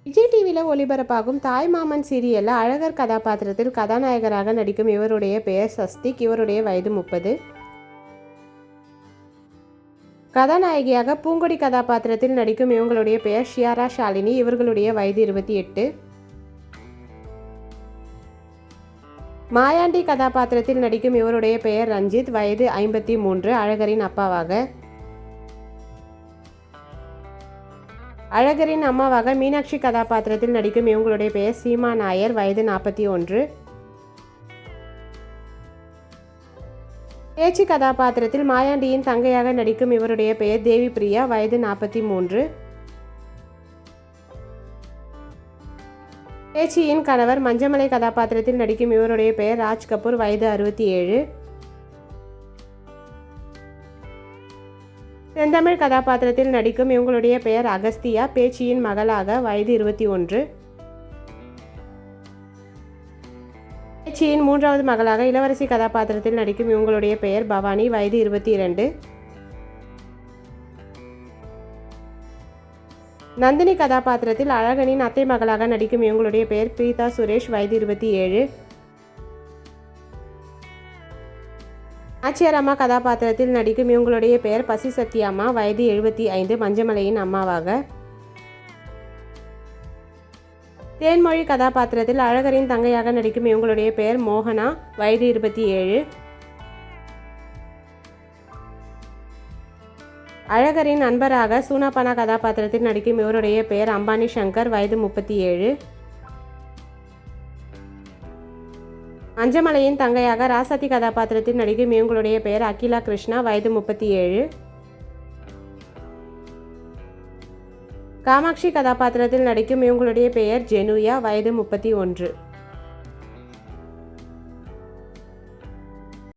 விஜய் டிவியில் ஒளிபரப்பாகும் தாய்மாமன் சீரியலில் அழகர் கதாபாத்திரத்தில் கதாநாயகராக நடிக்கும் இவருடைய பெயர் சஸ்திக். இவருடைய வயது 30. கதாநாயகியாக பூங்கொடி கதாபாத்திரத்தில் நடிக்கும் இவங்களுடைய பெயர் ஷியாரா ஷாலினி. இவர்களுடைய வயது 28. மாயாண்டி கதாபாத்திரத்தில் நடிக்கும் இவருடைய பெயர் ரஞ்சித். வயது 53. அழகரின் அப்பாவாக. அழகரின் அம்மாவாக மீனாட்சி கதாபாத்திரத்தில் நடிக்கும் இவங்களுடைய பெயர் சீமா நாயர். வயது 41. பேச்சு கதாபாத்திரத்தில் மாயாண்டியின் தங்கையாக நடிக்கும் இவருடைய பெயர் தேவி பிரியா. வயது 43. பேச்சியின் கணவர் மஞ்சமலை கதாபாத்திரத்தில் நடிக்கும் இவருடைய பெயர் ராஜ் கபூர். வயது 67. செந்தமிழ் கதாபாத்திரத்தில் நடிக்கும் இவங்களுடைய பெயர் அகஸ்தியா. பேச்சியின் மகளாக. வயது 21. பேச்சியின் 3வது மகளாக இளவரசி கதாபாத்திரத்தில் நடிக்கும் இவங்களுடைய பெயர் பவானி. வயது 22. நந்தினி கதாபாத்திரத்தில் அழகனின் அத்தை மகளாக நடிக்கும் இவங்களுடைய பெயர் பிரீதா சுரேஷ். வயது 27. ஆச்சியாரம்மா கதாபாத்திரத்தில் நடிக்கும் இவங்களுடைய பெயர் பசி சத்யாம்மா. வயது 75. மஞ்சமலையின் அம்மாவாக. தேன்மொழி கதாபாத்திரத்தில் அழகரின் தங்கையாக நடிக்கும் இவங்களுடைய பெயர் மோகனா. வயது 27. அழகரின் நண்பராக சூனாபானா கதாபாத்திரத்தில் நடிக்கும் இவருடைய பெயர் அம்பானி சங்கர். வயது 37. மஞ்சமலையின் தங்கையாக ராசாத்தி கதாபாத்திரத்தில் நடிக்கும் இவங்களுடைய பெயர் அகிலா கிருஷ்ணா. வயது 37. காமாட்சி கதாபாத்திரத்தில் நடிக்கும் இவங்களுடைய பெயர் ஜெனுயா. வயது 31.